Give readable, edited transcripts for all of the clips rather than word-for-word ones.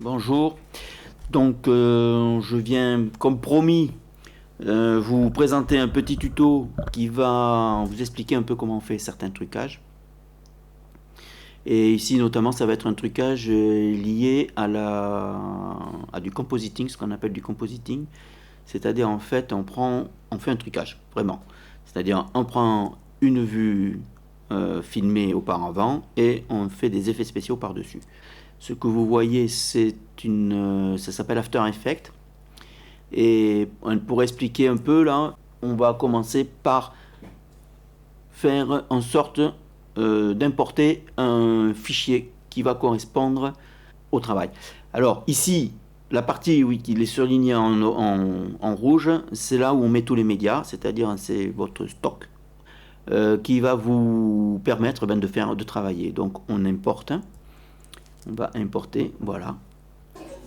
Bonjour. Donc, je viens, comme promis, vous présenter un petit tuto qui va vous expliquer un peu comment on fait certains trucages. Et ici, notamment, ça va être un trucage lié à du compositing, ce qu'on appelle du compositing. C'est-à-dire, en fait, on fait un trucage, vraiment. C'est-à-dire, on prend une vue filmée auparavant et on fait des effets spéciaux par-dessus. Ce que vous voyez, ça s'appelle After Effects. Et pour expliquer un peu, là, on va commencer par faire en sorte d'importer un fichier qui va correspondre au travail. Alors ici, la partie oui, qui est surlignée en rouge, c'est là où on met tous les médias, c'est-à-dire c'est votre stock qui va vous permettre de travailler. Donc on importe, on va importer, voilà.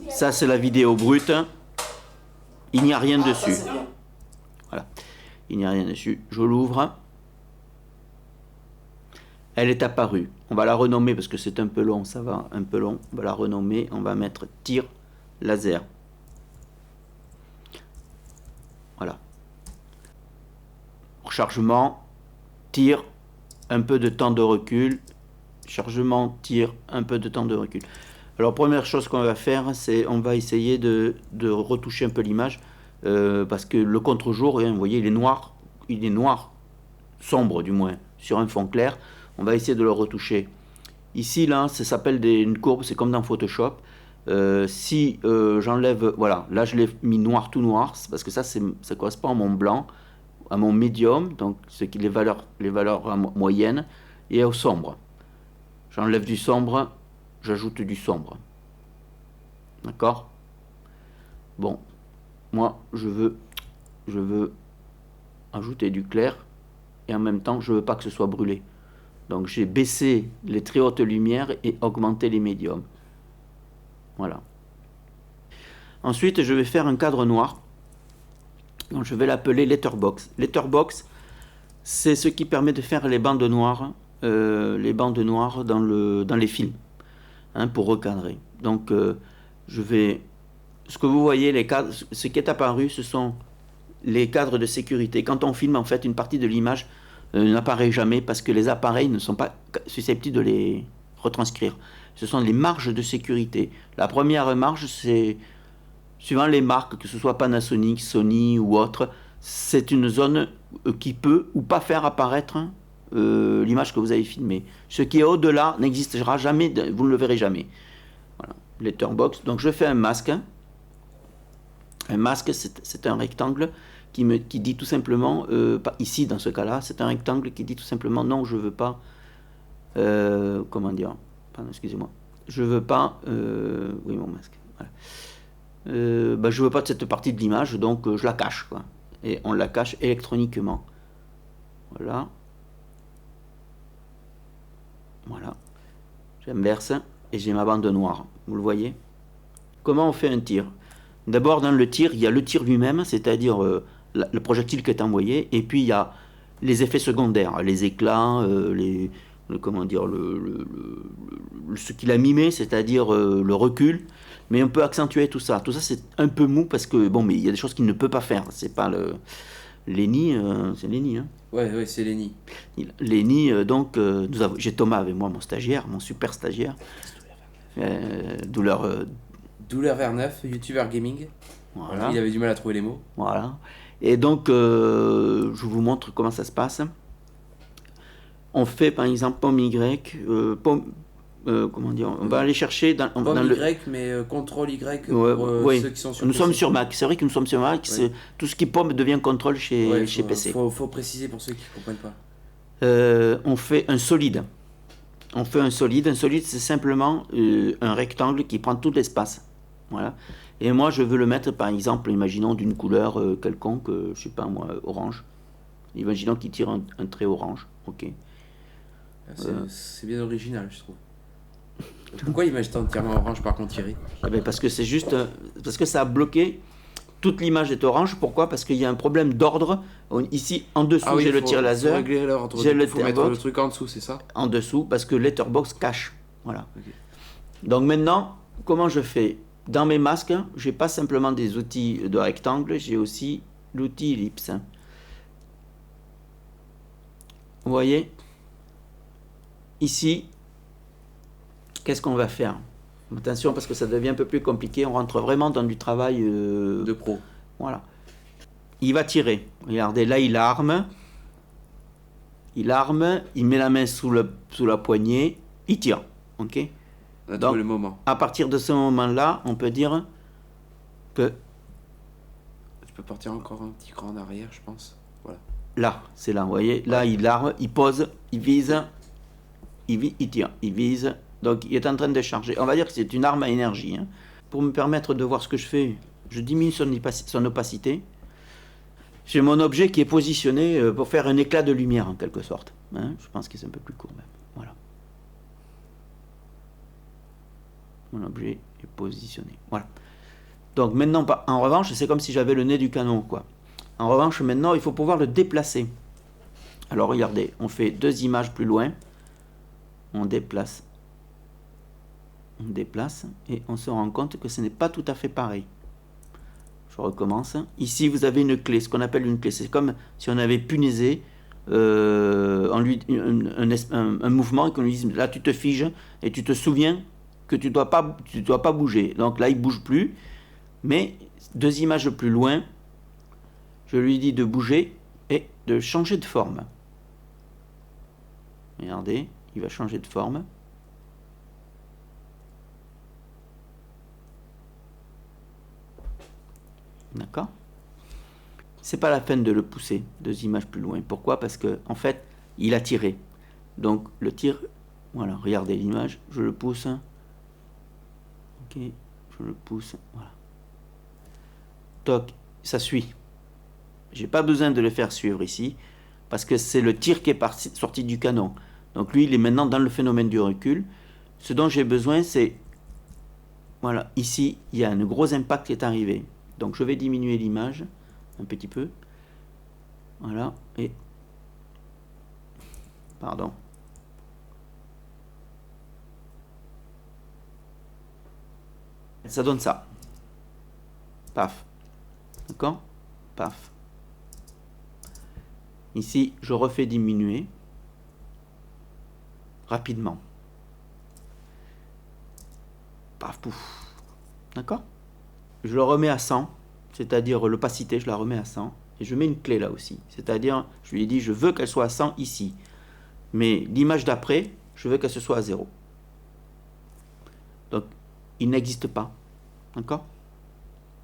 Ça c'est la vidéo brute, il n'y a rien dessus. Voilà, il n'y a rien dessus. Je l'ouvre. Elle est apparue. On va la renommer parce que c'est un peu long, ça va, un peu long. On va la renommer, on va mettre tir laser. Voilà. Rechargement, tir, un peu de temps de recul. Chargement, tir, un peu de temps de recul. Alors première chose qu'on va faire, c'est on va essayer de retoucher un peu l'image parce que le contre-jour, vous voyez, il est noir, sombre du moins, sur un fond clair. On va essayer de le retoucher. Ici, là, ça s'appelle une courbe, c'est comme dans Photoshop. Si j'enlève, voilà, là je l'ai mis noir tout noir, parce que ça correspond à mon blanc, à mon médium, donc les valeurs moyennes, et au sombre. J'enlève du sombre, j'ajoute du sombre. D'accord? Bon, moi je veux ajouter du clair, et en même temps je veux pas que ce soit brûlé. Donc j'ai baissé les très hautes lumières et augmenté les médiums. Voilà. Ensuite, je vais faire un cadre noir. Donc je vais l'appeler Letterbox. Letterbox, c'est ce qui permet de faire les bandes noires dans les films, hein, pour recadrer. Donc ce que vous voyez, les cadres, ce qui est apparu, ce sont les cadres de sécurité. Quand on filme, en fait, une partie de l'image n'apparaît jamais parce que les appareils ne sont pas susceptibles de les retranscrire. Ce sont les marges de sécurité. La première marge, c'est, suivant les marques, que ce soit Panasonic, Sony ou autre, c'est une zone qui peut ou pas faire apparaître l'image que vous avez filmée. Ce qui est au-delà n'existera jamais, vous ne le verrez jamais. Voilà, letterbox. Donc je fais un masque. Un masque, c'est un rectangle qui dit tout simplement, ici dans ce cas-là, c'est un rectangle qui dit tout simplement non, je veux pas, comment dire, pardon, excusez-moi, je veux pas, oui mon masque, voilà. Je veux pas de cette partie de l'image, donc je la cache, quoi. Et on la cache électroniquement. Voilà. Voilà. J'inverse et j'ai ma bande noire. Vous le voyez? Comment on fait un tir? D'abord, dans le tir, il y a le tir lui-même, c'est-à-dire le projectile qui est envoyé, et puis il y a les effets secondaires, les éclats, comment dire, ce qu'il a mimé, c'est-à-dire le recul, mais on peut accentuer tout ça. Tout ça, c'est un peu mou parce que, bon, mais il y a des choses qu'il ne peut pas faire. C'est pas Lenny, c'est Lenny, hein? Ouais, c'est Lenny. Lenny, donc, j'ai Thomas avec moi, mon stagiaire, mon super stagiaire. Douleur vers 9, YouTuber gaming. Voilà. Il avait du mal à trouver les mots. Voilà. Et donc, je vous montre comment ça se passe. On fait par exemple pomme Y, comment dire, on va aller chercher dans Y, mais CTRL Y pour ceux qui sont sur Nous PC. sommes sur Mac, c'est vrai que nous sommes sur Mac, Ouais. tout ce qui pomme devient contrôle chez PC. Faut préciser pour ceux qui ne comprennent pas. On fait un solide. Un solide, c'est simplement un rectangle qui prend tout l'espace. Voilà. Et moi, je veux le mettre, par exemple, imaginons d'une couleur quelconque, je sais pas moi, orange. Imaginons qu'il tire un trait orange. Ok. C'est bien original, je trouve. Pourquoi l'image est entièrement orange par contre, Thierry? Parce que c'est juste, parce que ça a bloqué. Toute l'image est orange. Pourquoi? Parce qu'il y a un problème d'ordre. Ici, en dessous, j'ai le tir laser. Il faut mettre le truc en dessous, c'est ça? En dessous, parce que Letterbox cache. Voilà. Okay. Donc maintenant, comment je fais? Dans mes masques, j'ai pas simplement des outils de rectangle, j'ai aussi l'outil ellipse. Vous voyez? Ici, qu'est-ce qu'on va faire? Attention parce que ça devient un peu plus compliqué, on rentre vraiment dans du travail de pro. Voilà. Il va tirer. Regardez, là il arme. Il arme, il met la main sous la poignée, il tire. Ok? On a Donc, trouvé le moment. à partir de ce moment-là, on peut dire que Tu peux partir encore un petit cran en arrière, je pense. Voilà. là, c'est là, vous voyez, là il arme, il pose, il vise, il tire, il vise. Donc il est en train de charger. On va dire que c'est une arme à énergie. Hein. Pour me permettre de voir ce que je fais, je diminue son opacité. J'ai mon objet qui est positionné pour faire un éclat de lumière en quelque sorte. Hein. Je pense que c'est un peu plus court même. Voilà. Mon objet est positionné. Voilà. Donc maintenant, en revanche, c'est comme si j'avais le nez du canon, quoi. En revanche, maintenant, il faut pouvoir le déplacer. Alors regardez, on fait 2 images plus loin. On déplace. On déplace et on se rend compte que ce n'est pas tout à fait pareil. Je recommence. Ici, vous avez une clé, ce qu'on appelle une clé. C'est comme si on avait punaisé un mouvement et qu'on lui dise, là tu te figes et tu te souviens que tu dois pas bouger. Donc là, il ne bouge plus. Mais 2 images plus loin, je lui dis de bouger et de changer de forme. Regardez, il va changer de forme. D'accord? C'est pas la peine de le pousser 2 images plus loin. Pourquoi? Parce que en fait, il a tiré. Donc le tir, voilà, regardez l'image, je le pousse. Ok, je le pousse, voilà. Toc, ça suit. J'ai pas besoin de le faire suivre ici, parce que c'est le tir qui est sorti du canon. Donc lui, il est maintenant dans le phénomène du recul. Ce dont j'ai besoin, c'est, voilà, ici, il y a un gros impact qui est arrivé. Donc je vais diminuer l'image un petit peu. Voilà, et... Pardon. Ça donne ça. Paf. D'accord? Paf. Ici, je refais diminuer rapidement. Paf, pouf. D'accord? Je le remets à 100, c'est-à-dire l'opacité, je la remets à 100. Et je mets une clé là aussi. C'est-à-dire, je lui ai dit, je veux qu'elle soit à 100 ici. Mais l'image d'après, je veux qu'elle se soit à 0. Donc, il n'existe pas. D'accord?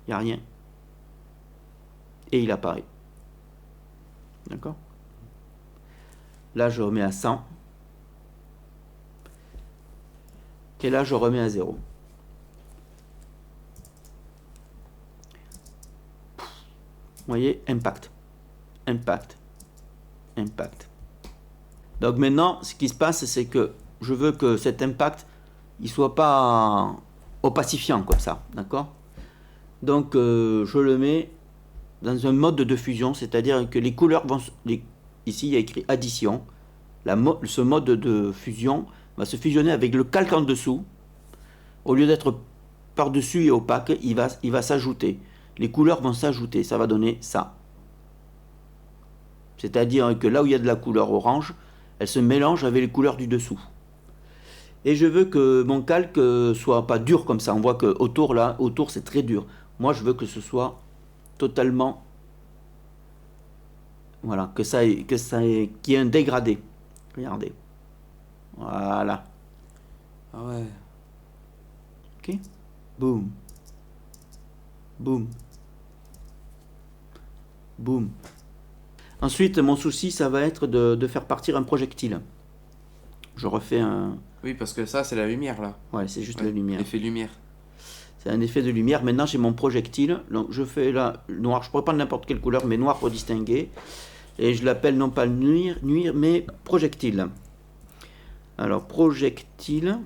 Il n'y a rien. Et il apparaît. D'accord? Là, je remets à 100. Et là, je remets à 0. Vous voyez, impact. Impact. Impact. Donc maintenant, ce qui se passe, c'est que je veux que cet impact, il soit pas opacifiant comme ça. D'accord? Donc, je le mets dans un mode de fusion, c'est-à-dire que les couleurs vont... Ici, il y a écrit addition. Ce mode de fusion va se fusionner avec le calque en dessous. Au lieu d'être par-dessus et opaque, il va s'ajouter. Les couleurs vont s'ajouter. Ça va donner ça. C'est-à-dire que là où il y a de la couleur orange, elle se mélange avec les couleurs du dessous. Et je veux que mon calque soit pas dur comme ça. On voit que autour c'est très dur. Moi, je veux que ce soit totalement... Voilà, qu'il y ait un dégradé. Regardez. Voilà. Ah ouais. Ok. Boum. Boum. Boum. Ensuite, mon souci, ça va être de faire partir un projectile. Je refais un... Oui, parce que ça, c'est la lumière, là. Ouais, c'est juste la lumière. L'effet lumière. C'est un effet de lumière. Maintenant, j'ai mon projectile. Donc, je fais là noir. Je pourrais prendre n'importe quelle couleur, mais noir pour distinguer. Et je l'appelle non pas nuire, mais projectile. Alors, projectile.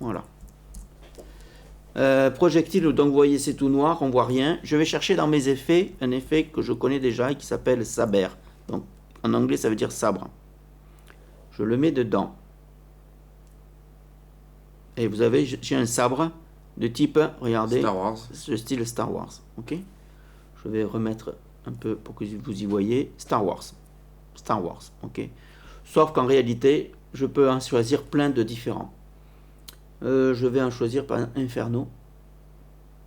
Voilà. Projectile, donc vous voyez, c'est tout noir, on voit rien. Je vais chercher dans mes effets un effet que je connais déjà et qui s'appelle saber. Donc, en anglais, ça veut dire sabre. Je le mets dedans. Et vous avez, j'ai un sabre de type, regardez, Star Wars. ce style Star Wars. Ok. Je vais remettre un peu pour que vous y voyez. Star Wars. Star Wars. Ok. Sauf qu'en réalité, je peux en choisir plein de différents. Je vais en choisir par Inferno.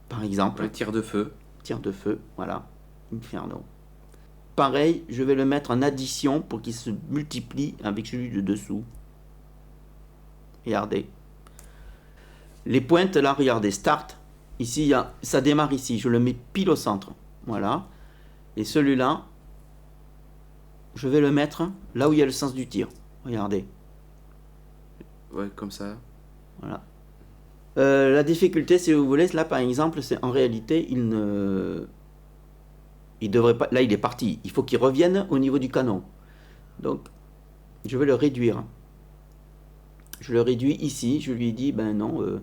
Par exemple. Le tir de feu. Tir de feu. Voilà. Inferno. Pareil, je vais le mettre en addition pour qu'il se multiplie avec celui de dessous. Regardez. Les pointes là, regardez, start. Ici, ça démarre ici. Je le mets pile au centre. Voilà. Et celui-là, je vais le mettre là où il y a le sens du tir. Regardez. Ouais, comme ça. Voilà. La difficulté, si vous voulez, là par exemple, c'est en réalité, il devrait pas. Là, il est parti. Il faut qu'il revienne au niveau du canon. Donc, je vais le réduire. Je le réduis ici. Je lui dis, ben non,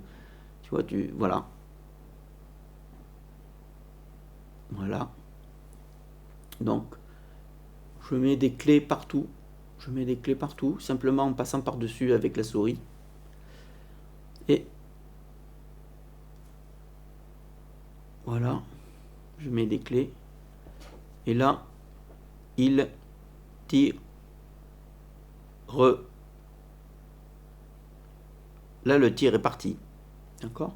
tu vois, voilà. Voilà. Donc, je mets des clés partout. Je mets des clés partout, simplement en passant par-dessus avec la souris. Et voilà. Je mets des clés. Et là, il tire. Là, le tir est parti. D'accord?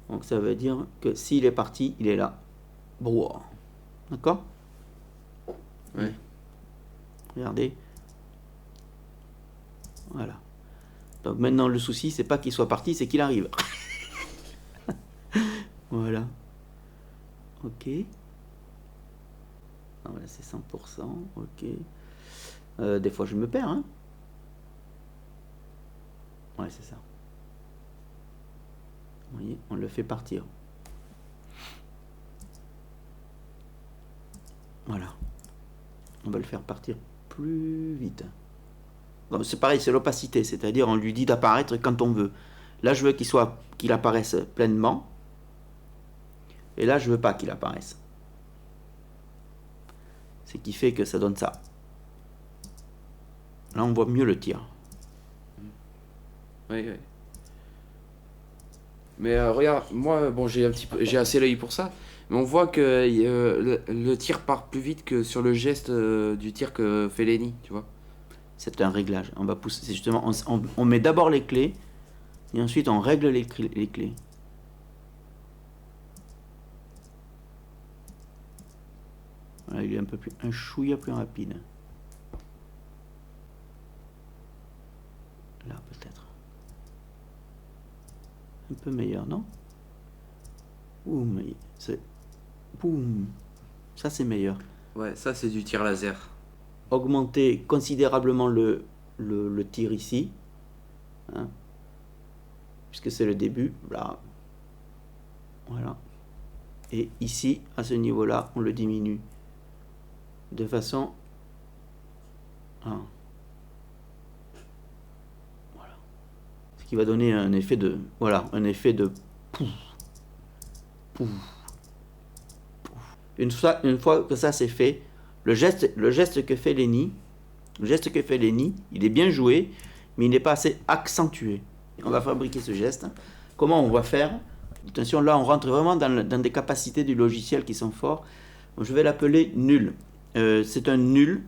Donc, ça veut dire que s'il est parti, il est là. Brouhaha. D'accord? Ouais. Regardez. Voilà. Donc maintenant, le souci, c'est pas qu'il soit parti, c'est qu'il arrive. Voilà. Ok. Ah, voilà, c'est 100%. Ok. Des fois, je me perds. Hein. Ouais, c'est ça. Vous voyez, on le fait partir. Voilà. On va le faire partir plus vite. C'est pareil, c'est l'opacité, c'est-à-dire on lui dit d'apparaître quand on veut. Là, je veux qu'il apparaisse pleinement. Et là, je veux pas qu'il apparaisse. Ce qui fait que ça donne ça. Là, on voit mieux le tir. Oui, oui. Mais regarde, moi, bon, j'ai assez l'œil pour ça. Mais on voit que le tir part plus vite que sur le geste du tir que fait Lenny, tu vois. C'est un réglage. On va pousser. C'est justement, on met d'abord les clés et ensuite on règle les clés. Voilà, il est un chouïa plus rapide. Là peut-être. Un peu meilleur, non? Boum, boum. Ça c'est meilleur. Ouais, ça c'est du tir laser. Augmenter considérablement le tir ici, hein, puisque c'est le début, là, voilà, et ici à ce niveau là on le diminue de façon voilà, ce qui va donner un effet de pouf, pouf, pouf. Une fois que ça c'est fait, le geste que fait Lenny, il est bien joué, mais il n'est pas assez accentué. On va fabriquer ce geste. Comment on va faire? Attention, là, on rentre vraiment dans des capacités du logiciel qui sont fortes. Je vais l'appeler nul. C'est un nul.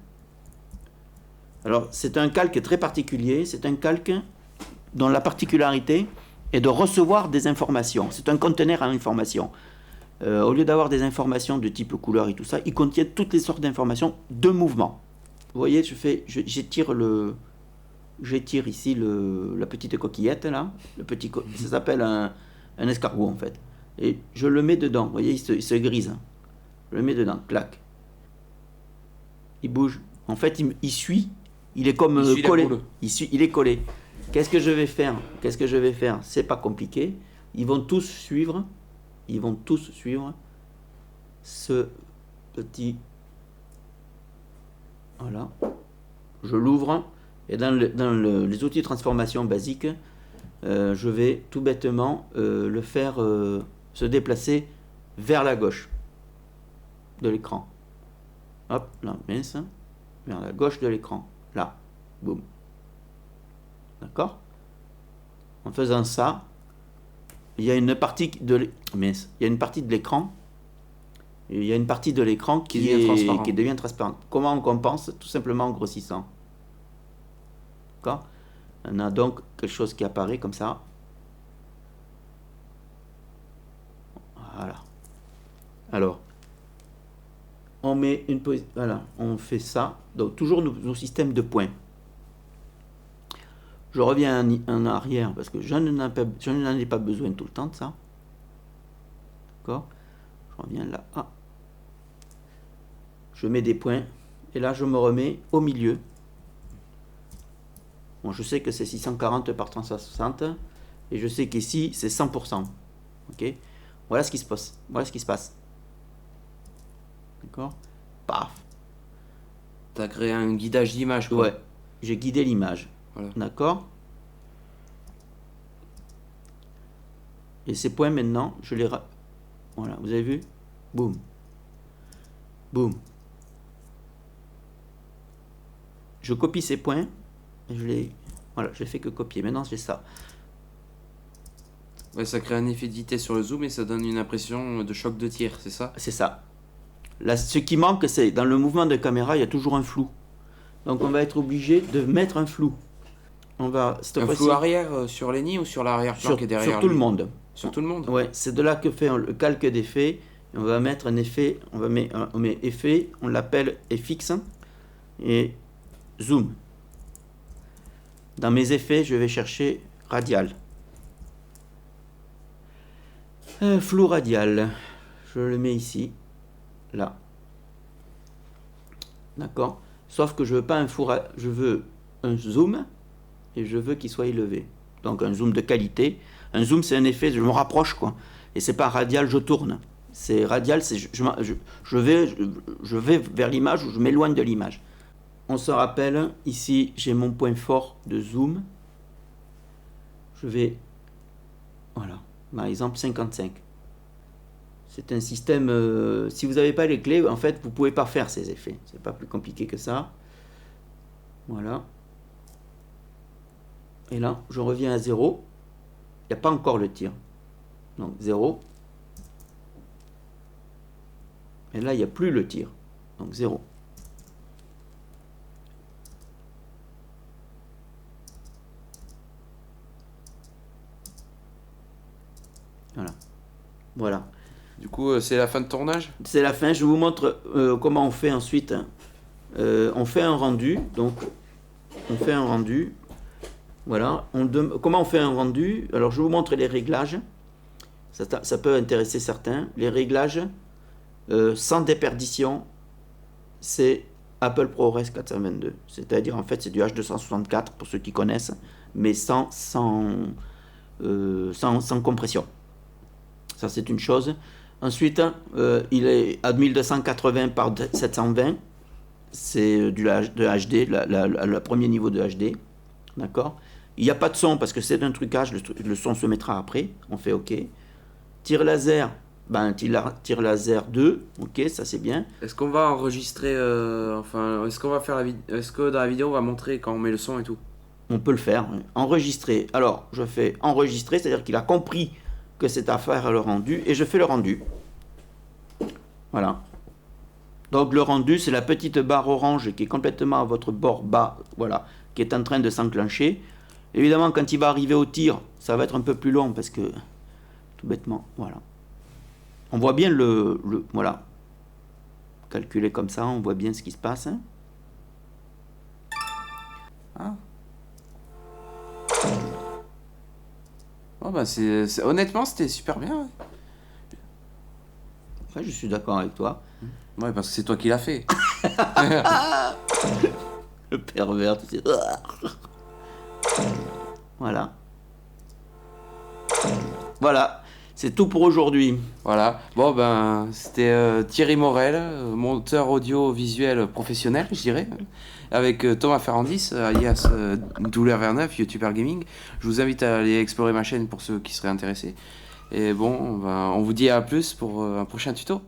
Alors, c'est un calque très particulier. C'est un calque dont la particularité est de recevoir des informations. C'est un conteneur à informations. Au lieu d'avoir des informations de type couleur et tout ça, il contient toutes les sortes d'informations de mouvement. Vous voyez, j'étire ici la petite coquillette là, ça s'appelle un escargot en fait. Et je le mets dedans, vous voyez, il se grise. Je le mets dedans, clac. Il bouge. En fait, il suit. Il est comme collé. Il est collé. Qu'est-ce que je vais faire? C'est pas compliqué. Ils vont tous suivre ce petit. Voilà. Je l'ouvre et dans les outils de transformation basiques, je vais tout bêtement le faire se déplacer vers la gauche de l'écran. Hop, là, mince, vers la gauche de l'écran. Là, boum. D'accord? En faisant ça, il y a une partie il y a une partie de l'écran. Il y a une partie de l'écran qui devient transparente. Comment on compense? Tout simplement en grossissant. D'accord? On a donc quelque chose qui apparaît comme ça. Voilà. Alors, on met une position. Voilà, on fait ça. Donc, toujours nos systèmes de points. Je reviens en arrière parce que je n'en ai pas besoin tout le temps de ça. D'accord? Je reviens là. Ah. Je mets des points. Et là, je me remets au milieu. Bon, je sais que c'est 640 par 360. Et je sais qu'ici, c'est 100%. Ok? Voilà ce qui se passe. Voilà ce qui se passe. D'accord? Paf! Tu as créé un guidage d'image, quoi. Ouais. J'ai guidé l'image. Voilà. D'accord? Et ces points, maintenant, je les... Voilà, vous avez vu? Boum. Boum. Je copie ces points. Et je les... Voilà, je fais que copier. Maintenant, j'ai ça. Ouais, ça crée un effet de vitesse sur le zoom et ça donne une impression de choc de tir, c'est ça? C'est ça. Là, ce qui manque, c'est dans le mouvement de caméra, il y a toujours un flou. Donc, on va être obligé de mettre un flou. On va... Un flou arrière sur Lenny ou sur l'arrière-plan qui est derrière sur tout le monde. Sur tout le monde? Ouais, c'est de là que fait le calque d'effet. On va mettre un effet, on met effet, on l'appelle FX et zoom. Dans mes effets, je vais chercher radial. Flou radial. Je le mets ici, là. D'accord? Sauf que je veux pas un flou, je veux un zoom et je veux qu'il soit élevé. Donc un zoom de qualité. Un zoom, c'est un effet, je me rapproche, quoi. Et c'est pas radial, je tourne. C'est radial, c'est je vais vers l'image ou je m'éloigne de l'image. On se rappelle, ici, j'ai mon point fort de zoom. Je vais, voilà, par exemple 55. C'est un système, si vous n'avez pas les clés, en fait, vous ne pouvez pas faire ces effets. C'est pas plus compliqué que ça. Voilà. Et là, je reviens à 0. Il n'y a pas encore le tir. Donc 0. Et là, il n'y a plus le tir. Donc 0. Voilà. Voilà. Du coup, c'est la fin de tournage? C'est la fin. Je vous montre comment on fait ensuite. On fait un rendu. Donc, on fait un rendu. Voilà. Comment on fait un rendu? Alors, je vous montre les réglages. Ça peut intéresser certains. Les réglages sans déperdition, c'est Apple ProRes 422. C'est-à-dire, en fait, c'est du H264 pour ceux qui connaissent, mais sans compression. Ça, c'est une chose. Ensuite, il est à 1280 par 720. C'est de HD, le premier niveau de HD. D'accord? Il n'y a pas de son parce que c'est un trucage. Le son se mettra après. On fait OK. Tir laser. Tir laser 2. OK, ça c'est bien. Est-ce qu'on va enregistrer... est-ce qu'on va faire est-ce que dans la vidéo, on va montrer quand on met le son et tout? On peut le faire. Enregistrer. Alors, je fais enregistrer, c'est-à-dire qu'il a compris que c'est à faire le rendu, et je fais le rendu. Voilà. Donc le rendu, c'est la petite barre orange qui est complètement à votre bord bas, voilà, qui est en train de s'enclencher. Évidemment, quand il va arriver au tir, ça va être un peu plus long parce que, tout bêtement, voilà. On voit bien voilà. Calculé comme ça, on voit bien ce qui se passe. Hein. Ah. Oh bah honnêtement, c'était super bien. Ouais, je suis d'accord avec toi. Ouais, parce que c'est toi qui l'as fait. Le pervers, tu sais. Voilà. Voilà. C'est tout pour aujourd'hui. Voilà. Bon, ben, c'était Thierry Morel, monteur audiovisuel professionnel, je dirais, avec Thomas Ferrandis, alias Douleur V9, YouTuber Gaming. Je vous invite à aller explorer ma chaîne pour ceux qui seraient intéressés. Et bon, on vous dit à plus pour un prochain tuto.